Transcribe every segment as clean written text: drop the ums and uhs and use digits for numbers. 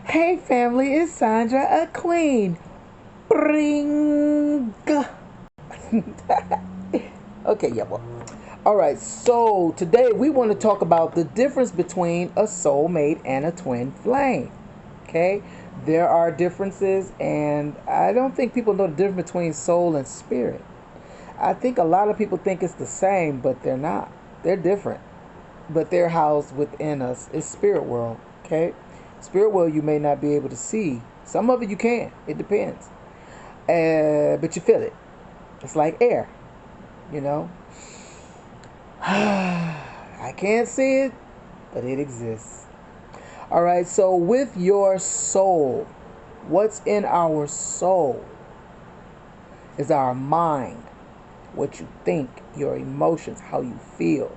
Hey family, it's Sandra, a queen. Bring. Okay, yeah, well. Alright, so today we want to talk about the difference between a soulmate and a twin flame. Okay? There are differences, and I don't think people know the difference between soul and spirit. I think a lot of people think it's the same, but they're not. They're different, but they're housed within us. It's spirit world, okay? Spirit world you may not be able to see. Some of it you can. It depends. But you feel it. It's like air, you know. I can't see it, but it exists. All right. So with your soul, what's in our soul is our mind, what you think, your emotions, how you feel,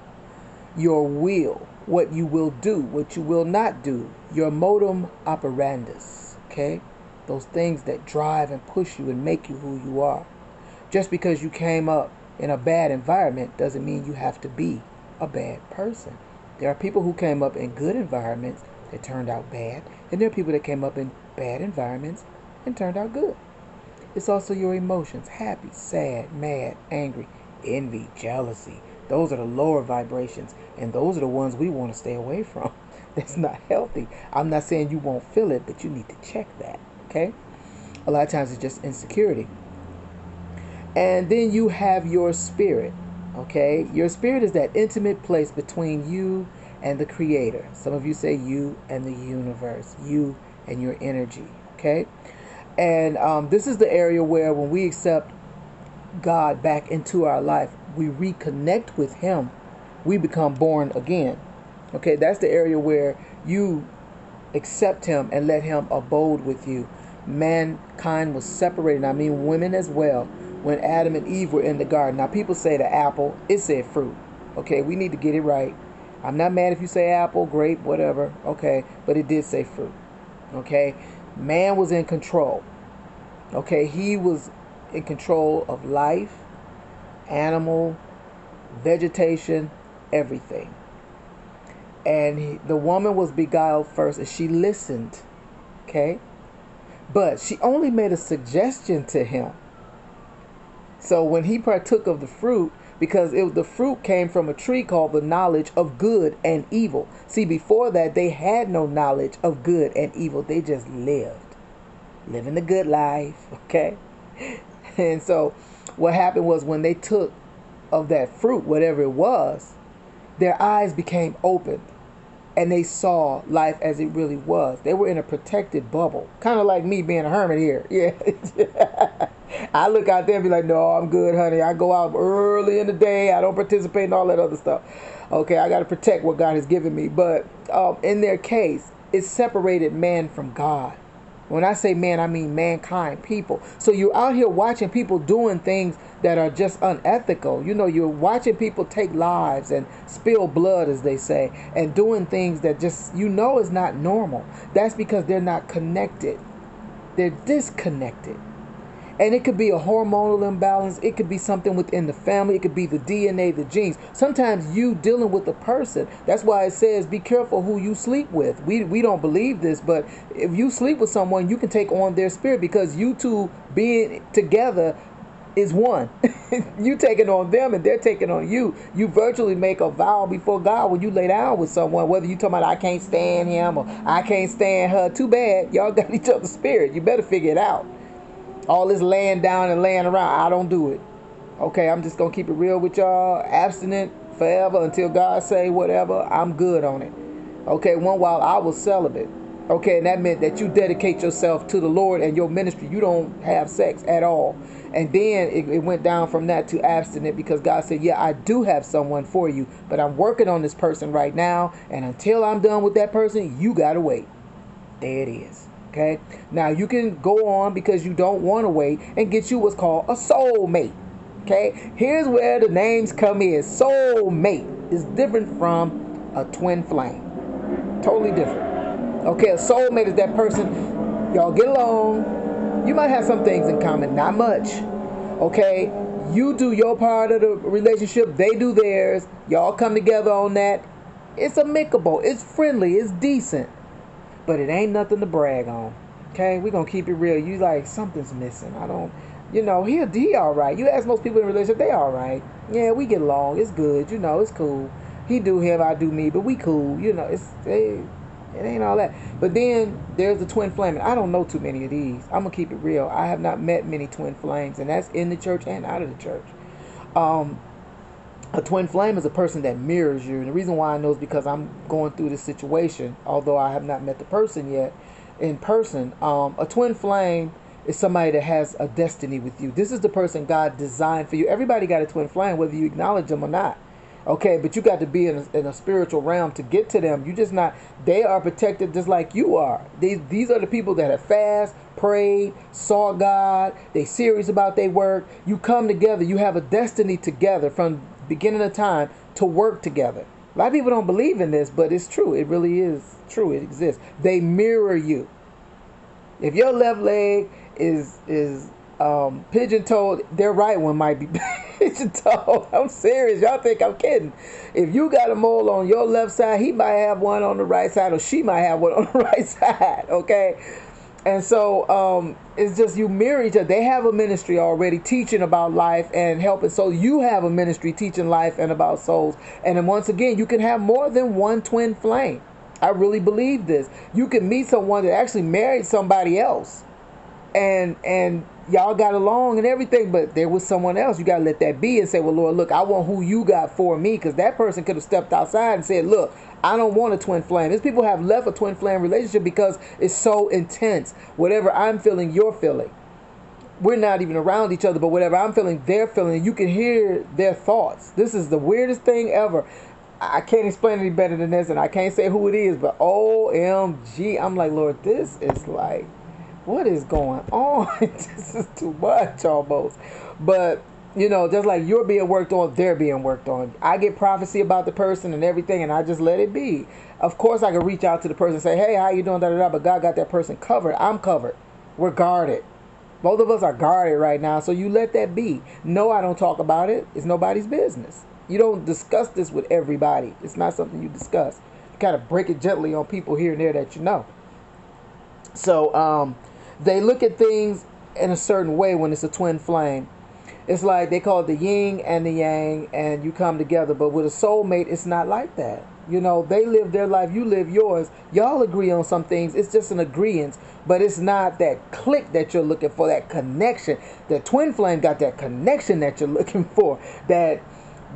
your will, what you will do, what you will not do, your modum operandus, okay? Those things that drive and push you and make you who you are. Just because you came up in a bad environment doesn't mean you have to be a bad person. There are people who came up in good environments that turned out bad, and there are people that came up in bad environments and turned out good. It's also your emotions: happy, sad, mad, angry, envy, jealousy. Those are the lower vibrations, and those are the ones we want to stay away from. That's not healthy. I'm not saying you won't feel it, but you need to check that, okay? A lot of times it's just insecurity. And then you have your spirit, okay? Your spirit is that intimate place between you and the creator. Some of you say you and the universe, you and your energy, okay? And this is the area where when we accept God back into our life, we reconnect with Him, we become born again. Okay, that's the area where you accept Him and let Him abode with you. Mankind was separated, I mean women as well, when Adam and Eve were in the garden. Now people say the apple, it said fruit. Okay, we need to get it right. I'm not mad if you say apple, grape, whatever. Okay, but it did say fruit. Okay, man was in control. Okay, he was in control of life, animal, vegetation, everything. And the woman was beguiled first, and she listened. Okay, but she only made a suggestion to him. So when he partook of the fruit, because the fruit came from a tree called the knowledge of good and evil. See, before that, they had no knowledge of good and evil. They just living the good life, okay? And so what happened was when they took of that fruit, whatever it was, their eyes became opened and they saw life as it really was. They were in a protected bubble, kind of like me being a hermit here. Yeah. I look out there and be like, no, I'm good, honey. I go out early in the day. I don't participate in all that other stuff. Okay, I got to protect what God has given me. But in their case, it separated man from God. When I say man, I mean mankind, people. So you're out here watching people doing things that are just unethical. You know, you're watching people take lives and spill blood, as they say, and doing things that just, is not normal. That's because they're not connected. They're disconnected. And it could be a hormonal imbalance. It could be something within the family. It could be the DNA, the genes. Sometimes you dealing with a person. That's why it says be careful who you sleep with. We don't believe this, but if you sleep with someone, you can take on their spirit, because you two being together is one. You taking on them and they're taking on you. You virtually make a vow before God when you lay down with someone, whether you talking about I can't stand him or I can't stand her. Too bad. Y'all got each other's spirit. You better figure it out. All this laying down and laying around, I don't do it. Okay, I'm just gonna keep it real with y'all. Abstinent forever until God say whatever. I'm good on it. Okay, one while I was celibate. Okay, and that meant that you dedicate yourself to the Lord and your ministry. You don't have sex at all. And then it went down from that to abstinent, because God said, yeah, I do have someone for you, but I'm working on this person right now. And until I'm done with that person, you gotta wait. There it is. Okay, now you can go on, because you don't want to wait, and get you what's called a soulmate. Okay, here's where the names come in. Soulmate is different from a twin flame. Totally different. Okay, a soulmate is that person, y'all get along. You might have some things in common, not much. Okay, you do your part of the relationship, they do theirs. Y'all come together on that. It's amicable, it's friendly, it's decent. but it ain't nothing to brag on. Okay, we gonna keep it real. You like something's missing. I don't, he all right. You ask most people in a relationship, they all right. Yeah, we get along. It's good. It's cool. He do him, I do me, but we cool. It ain't all that. But then there's the twin flame. And I don't know too many of these. I'm gonna keep it real. I have not met many twin flames, and that's in the church and out of the church. Um, a twin flame is a person that mirrors you. And the reason why I know is because I'm going through this situation, although I have not met the person yet in person. A twin flame is somebody that has a destiny with you. This is the person God designed for you. Everybody got a twin flame, whether you acknowledge them or not. Okay, but you got to be in a spiritual realm to get to them. You just not. They are protected just like you are. These are the people that have fast, prayed, saw God. They serious about their work. You come together. You have a destiny together from beginning of time to work together. A lot of people don't believe in this, but it's true. It really is true. It exists. They mirror you. If your left leg is pigeon-toed, their right one might be pigeon-toed. I'm serious. Y'all think I'm kidding. If you got a mole on your left side, he might have one on the right side, or she might have one on the right side. Okay? And so it's just you mirror each other. They have a ministry already teaching about life and helping. So you have a ministry teaching life and about souls. And then once again, you can have more than one twin flame. I really believe this. You can meet someone that actually married somebody else. And y'all got along and everything, but there was someone else. You got to let that be and say, well, Lord, look, I want who you got for me, because that person could have stepped outside and said, look, I don't want a twin flame. These people have left a twin flame relationship because it's so intense. Whatever I'm feeling, you're feeling. We're not even around each other, but whatever I'm feeling, they're feeling. You can hear their thoughts. This is the weirdest thing ever. I can't explain any better than this, and I can't say who it is, but OMG, I'm like, Lord, this is like, what is going on? This is too much almost. But, just like you're being worked on, they're being worked on. I get prophecy about the person and everything, and I just let it be. Of course, I can reach out to the person and say, hey, how you doing, da-da-da, but God got that person covered. I'm covered. We're guarded. Both of us are guarded right now, so you let that be. No, I don't talk about it. It's nobody's business. You don't discuss this with everybody. It's not something you discuss. You kind of break it gently on people here and there that you know. So, they look at things in a certain way when it's a twin flame. It's like they call it the yin and the yang, and you come together. But with a soulmate, it's not like that. They live their life, you live yours. Y'all agree on some things. It's just an agreement, but it's not that click that you're looking for, that connection. The twin flame got that connection that you're looking for. That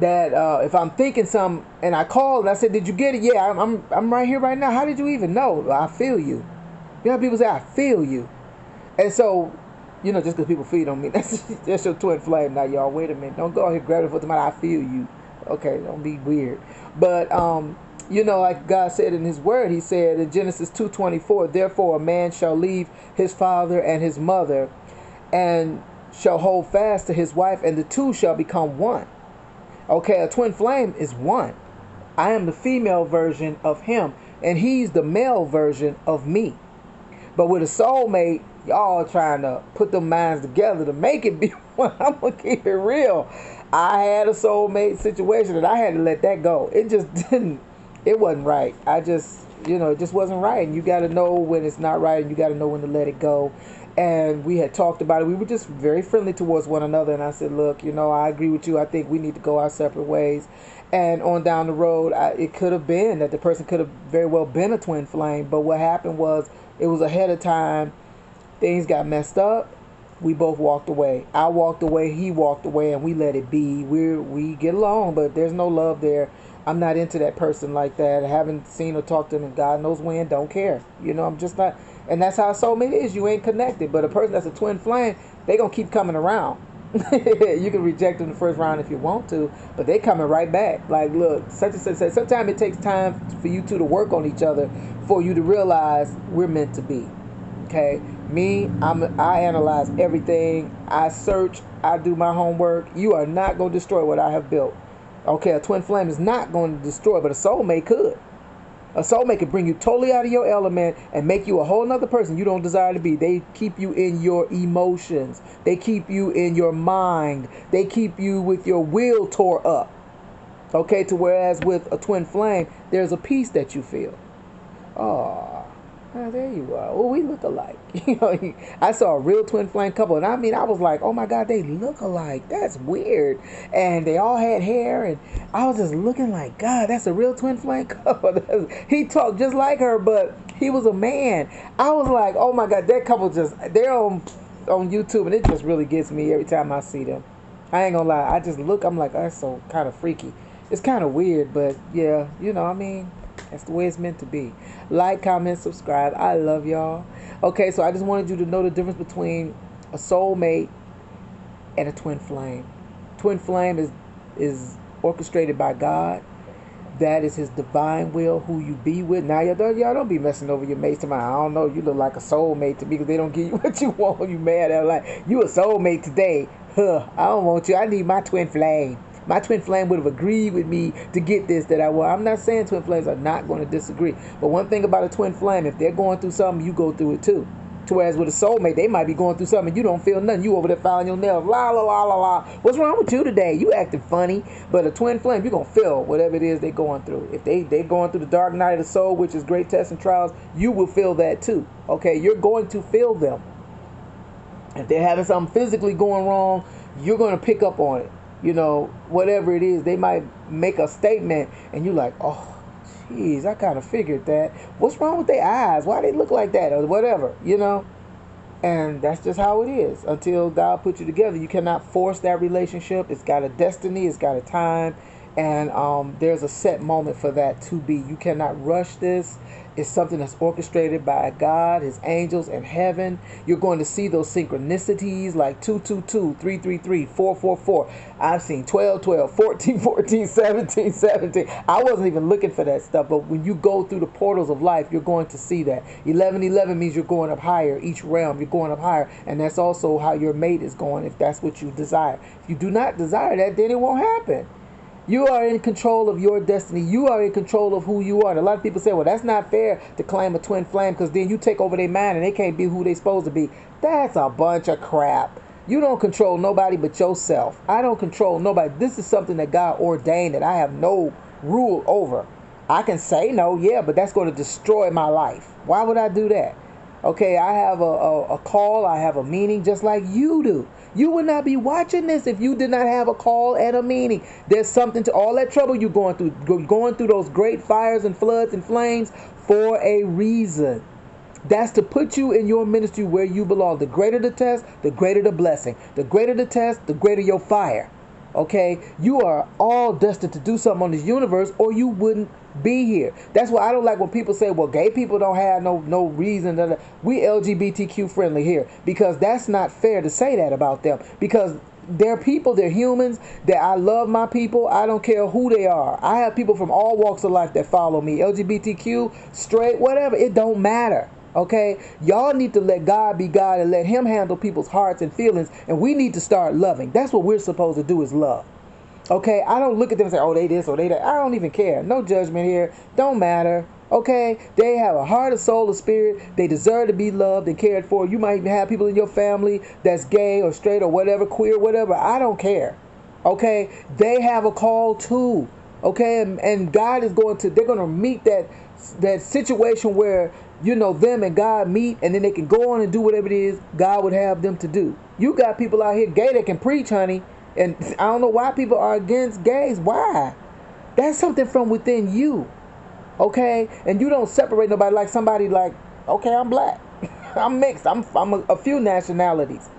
if I'm thinking something and I call and I said, did you get it? Yeah, I'm right here right now. How did you even know? I feel you. People say, I feel you. And so, just because people feed on me, that's your twin flame. Now, y'all, wait a minute. Don't go out here grabbing for the matter. I feel you. Okay, don't be weird. But, like God said in his word, he said in Genesis 2:24, therefore a man shall leave his father and his mother and shall hold fast to his wife, and the two shall become one. Okay, a twin flame is one. I am the female version of him, and he's the male version of me. But with a soulmate, y'all trying to put them minds together to make it be one. I'm going to keep it real. I had a soulmate situation and I had to let that go. It just it wasn't right. It just wasn't right. And you got to know when it's not right, and you got to know when to let it go. And we had talked about it. We were just very friendly towards one another. And I said, look, I agree with you. I think we need to go our separate ways. And on down the road, it could have been that the person could have very well been a twin flame. But what happened was, it was ahead of time. Things got messed up. We both walked away. I walked away. He walked away, and we let it be. We get along, but there's no love there. I'm not into that person like that. I haven't seen or talked to him, and God knows when. Don't care. I'm just not. And that's how a soulmate is. You ain't connected. But a person that's a twin flame, they gonna keep coming around. You can reject them the first round if you want to, but they coming right back. Like, look, such and such. Sometimes it takes time for you two to work on each other for you to realize we're meant to be. Okay, I analyze everything. I search. I do my homework. You are not going to destroy what I have built. Okay, a twin flame is not going to destroy, but a soulmate could. A soulmate could bring you totally out of your element and make you a whole nother person you don't desire to be. They keep you in your emotions. They keep you in your mind. They keep you with your will tore up. Okay, to whereas with a twin flame, there's a peace that you feel. Oh, Oh, there you are. Well, we look alike. I saw a real twin flame couple, and I mean, I was like, oh my God, they look alike. That's weird. And they all had hair, and I was just looking like, God, that's a real twin flame couple. He talked just like her, but he was a man. I was like, oh my God, that couple they're on YouTube, and it just really gets me every time I see them. I ain't gonna lie. I just look, I'm like, that's so kind of freaky. It's kind of weird, but yeah, I mean, that's the way it's meant to be. Like, comment, subscribe. I love y'all. Okay, so I just wanted you to know the difference between a soulmate and a twin flame. Twin flame is orchestrated by God. That is His divine will, who you be with. Now, y'all don't be messing over your mates. I don't know, you look like a soulmate to me because they don't give you what you want. You mad at like, you a soulmate today. I don't want you. I need my twin flame. My twin flame would have agreed with me to get this that I want. I'm not saying twin flames are not going to disagree. But one thing about a twin flame, if they're going through something, you go through it too. Whereas with a soulmate, they might be going through something and you don't feel nothing. You over there filing your nails. La, la, la, la, la. What's wrong with you today? You acting funny. But a twin flame, you're going to feel whatever it is they're going through. If they're going through the dark night of the soul, which is great tests and trials, you will feel that too. Okay? You're going to feel them. If they're having something physically going wrong, you're going to pick up on it. Whatever it is, they might make a statement and you're like, oh, jeez, I kind of figured that. What's wrong with their eyes? Why they look like that? Or whatever, And that's just how it is. Until God puts you together, you cannot force that relationship. It's got a destiny. It's got a time. And there's a set moment for that to be. You cannot rush this. It's something that's orchestrated by God, His angels, and heaven. You're going to see those synchronicities like 222, 333, 444. I've seen 12, 12, 14, 14, 17, 17. I wasn't even looking for that stuff, but when you go through the portals of life, you're going to see that. 1111 means you're going up higher. Each realm, you're going up higher. And that's also how your mate is going, if that's what you desire. If you do not desire that, then it won't happen. You are in control of your destiny. You are in control of who you are. And a lot of people say, well, that's not fair to claim a twin flame because then you take over their mind and they can't be who they're supposed to be. That's a bunch of crap. You don't control nobody but yourself. I don't control nobody. This is something that God ordained that I have no rule over. I can say no, yeah, but that's going to destroy my life. Why would I do that? Okay, I have a call. I have a meaning just like you do. You would not be watching this if you did not have a call and a meaning. There's something to all that trouble you're going through those great fires and floods and flames for a reason. That's to put you in your ministry where you belong. The greater the test, the greater the blessing. The greater the test, the greater your fire. Okay, you are all destined to do something on this universe or you wouldn't be here. That's why I don't like when people say, well, gay people don't have no reason. We LGBTQ friendly here, because that's not fair to say that about them, because they're people, they're humans, that I love my people. I don't care who they are. I have people from all walks of life that follow me, LGBTQ, straight, whatever. It don't matter. Okay, y'all need to let God be God and let Him handle people's hearts and feelings, and we need to start loving. That's what we're supposed to do, is love. Okay, I don't look at them and say, oh, they this or they that. I don't even care. No judgment here. Don't matter. Okay, they have a heart, a soul, a spirit. They deserve to be loved and cared for. You might even have people in your family that's gay or straight or whatever, queer, whatever. I don't care. Okay, they have a call too. Okay, and God is they're going to meet that situation where, them and God meet, and then they can go on and do whatever it is God would have them to do. You got people out here gay that can preach, honey. And I don't know why people are against gays. Why? That's something from within you. Okay? And you don't separate nobody like somebody like, okay, I'm black. I'm mixed. I'm a few nationalities.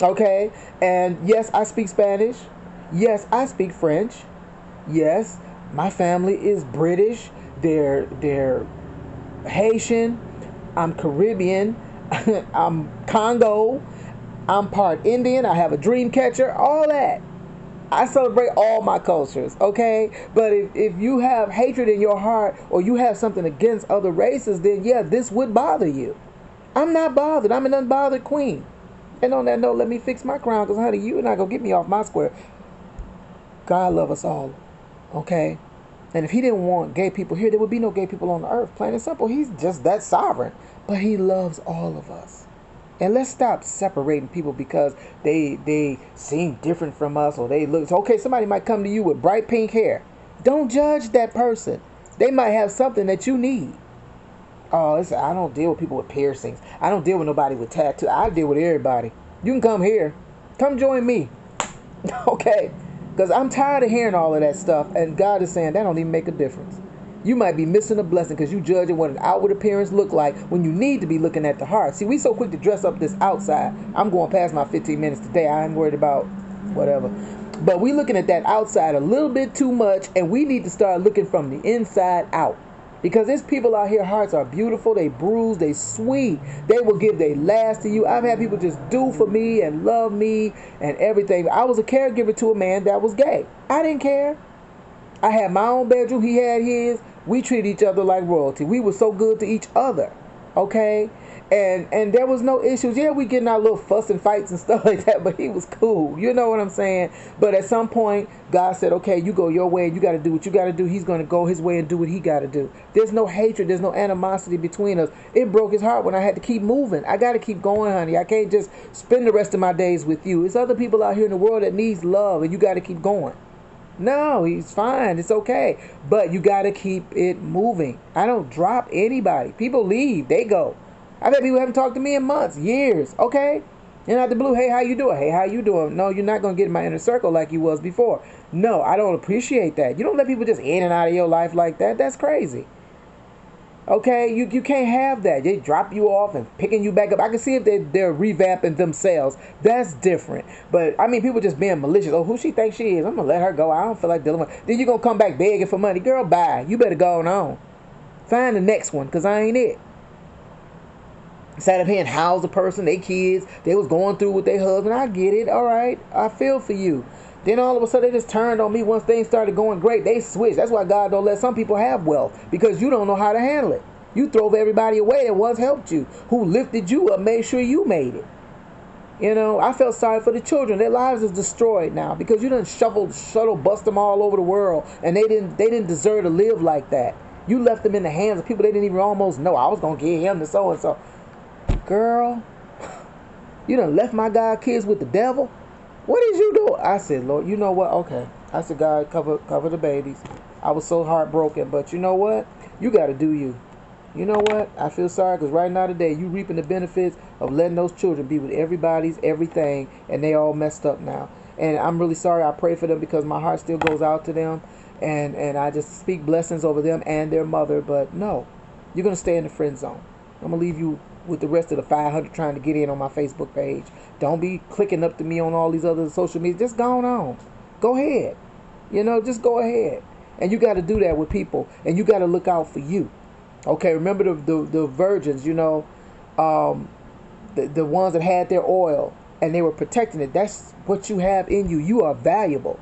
Okay? And yes, I speak Spanish. Yes, I speak French. Yes, my family is British. They're Haitian. I'm Caribbean. I'm Congo. I'm part Indian. I have a dream catcher. All that. I celebrate all my cultures, okay? But if you have hatred in your heart or you have something against other races, then yeah, this would bother you. I'm not bothered. I'm an unbothered queen. And on that note, let me fix my crown, because honey, you're not going to get me off my square. God love us all, okay? And if He didn't want gay people here, there would be no gay people on the earth. Plain and simple. He's just that sovereign. But He loves all of us. And let's stop separating people because they seem different from us, or they look okay. Somebody might come to you with bright pink hair. Don't judge that person. They might have something that you need. Oh, I don't deal with people with piercings. I don't deal with nobody with tattoos. I deal with everybody. You can come here. Come join me. Okay? Because I'm tired of hearing all of that stuff. And God is saying that don't even make a difference. You might be missing a blessing because you judging what an outward appearance look like when you need to be looking at the heart. See, we so quick to dress up this outside. I'm going past my 15 minutes today. I ain't worried about whatever. But we looking at that outside a little bit too much, and we need to start looking from the inside out. Because there's people out here, hearts are beautiful, they bruised, they sweet. They will give their last to you. I've had people just do for me and love me and everything. I was a caregiver to a man that was gay. I didn't care. I had my own bedroom, he had his. We treated each other like royalty. We were so good to each other. Okay? And there was no issues. Yeah, we getting our little fuss and fights and stuff like that, but he was cool. You know what I'm saying? But at some point, God said, okay, you go your way. You got to do what you got to do. He's going to go his way and do what he got to do. There's no hatred. There's no animosity between us. It broke his heart when I had to keep moving. I got to keep going, honey. I can't just spend the rest of my days with you. There's other people out here in the world that needs love, and you got to keep going. No, he's fine. It's okay. But you got to keep it moving. I don't drop anybody. People leave. They go. I've had people who haven't talked to me in months, years. Okay? And out the blue, hey, how you doing? Hey, how you doing? No, you're not going to get in my inner circle like you was before. No, I don't appreciate that. You don't let people just in and out of your life like that. That's crazy. Okay? You can't have that. They drop you off and picking you back up. I can see if they're revamping themselves. That's different. But, I mean, people just being malicious. Oh, who she thinks she is? I'm going to let her go. I don't feel like dealing with her. Then you're going to come back begging for money. Girl, bye. You better go on. Find the next one, because I ain't it. Instead of paying house a person, they kids, they was going through with their husband. I get it. All right. I feel for you. Then all of a sudden they just turned on me once things started going great. They switched. That's why God don't let some people have wealth, because you don't know how to handle it. You throw everybody away that once helped you, who lifted you up, made sure you made it. You know, I felt sorry for the children. Their lives is destroyed now because you done shuttle bust them all over the world, and they didn't deserve to live like that. You left them in the hands of people they didn't even almost know. I was gonna give him to so and so. Girl, you done left my God kids with the devil? What did you do? I said, Lord, you know what? Okay. I said, God, cover the babies. I was so heartbroken, but you know what? You got to do you. You know what? I feel sorry because right now today, you reaping the benefits of letting those children be with everybody's everything, and they all messed up now. And I'm really sorry. I pray for them because my heart still goes out to them, and I just speak blessings over them and their mother. But no, you're going to stay in the friend zone. I'm going to leave you with the rest of the 500 trying to get in on my Facebook page. Don't be clicking up to me on all these other social media. Just go on. Go ahead. You know, just go ahead. And you got to do that with people. And you got to look out for you. Okay, remember the virgins, you know, the ones that had their oil and they were protecting it. That's what you have in you. You are valuable.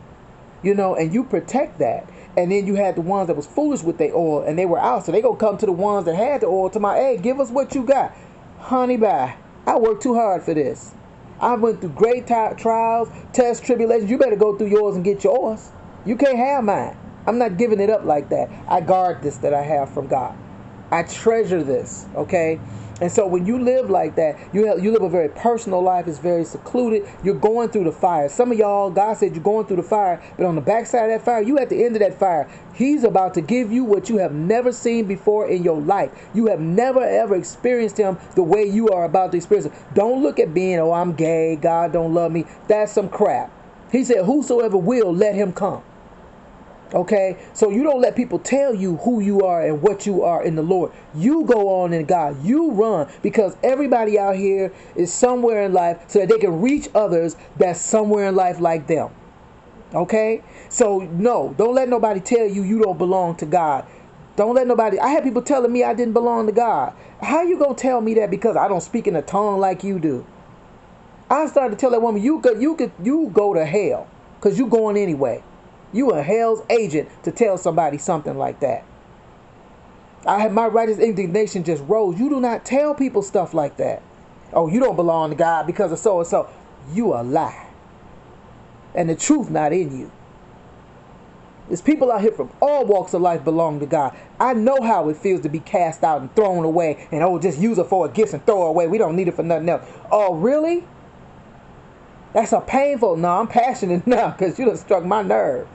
You know, and you protect that. And then you had the ones that was foolish with their oil and they were out. So they going to come to the ones that had the oil to my, hey, give us what you got. Honey, bye. I worked too hard for this. I went through great trials, tests, tribulations. You better go through yours and get yours. You can't have mine. I'm not giving it up like that. I guard this that I have from God. I treasure this, okay? And so when you live like that, you live a very personal life. It's very secluded. You're going through the fire. Some of y'all, God said you're going through the fire, but on the backside of that fire, you at the end of that fire. He's about to give you what you have never seen before in your life. You have never, ever experienced him the way you are about to experience him. Don't look at being, oh, I'm gay, God don't love me. That's some crap. He said, whosoever will, let him come. Okay, so you don't let people tell you who you are and what you are in the Lord. You go on in God. You run, because everybody out here is somewhere in life so that they can reach others that's somewhere in life like them. Okay, so no, don't let nobody tell you you don't belong to God. Don't let nobody. I had people telling me I didn't belong to God. How you gonna tell me that because I don't speak in a tongue like you do? I started to tell that woman, you go to hell because you going anyway. You a hell's agent to tell somebody something like that. I had my righteous indignation just rose. You do not tell people stuff like that. Oh, you don't belong to God because of so and so. You a lie. And the truth not in you. There's people out here from all walks of life belong to God. I know how it feels to be cast out and thrown away. And oh, just use it for a gift and throw it away. We don't need it for nothing else. Oh, really? That's a painful. No, I'm passionate now because you done struck my nerve.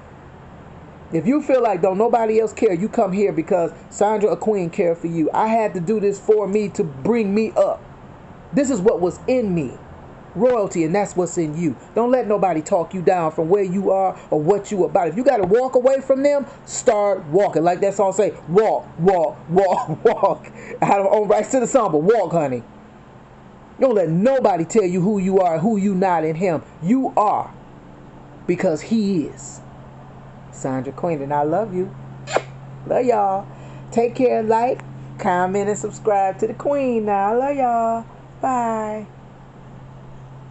If you feel like don't nobody else care, you come here because Sandra, a queen, care for you. I had to do this for me to bring me up. This is what was in me. Royalty, and that's what's in you. Don't let nobody talk you down from where you are or what you about. If you got to walk away from them, start walking. Like that song say, walk, walk, walk, walk. I don't own rights to the song, but walk, honey. Don't let nobody tell you who you are, who you not in him. You are because he is. Sandra Queen, and I love you. Love y'all. Take care, like, comment, and subscribe to the queen now. I love y'all. Bye.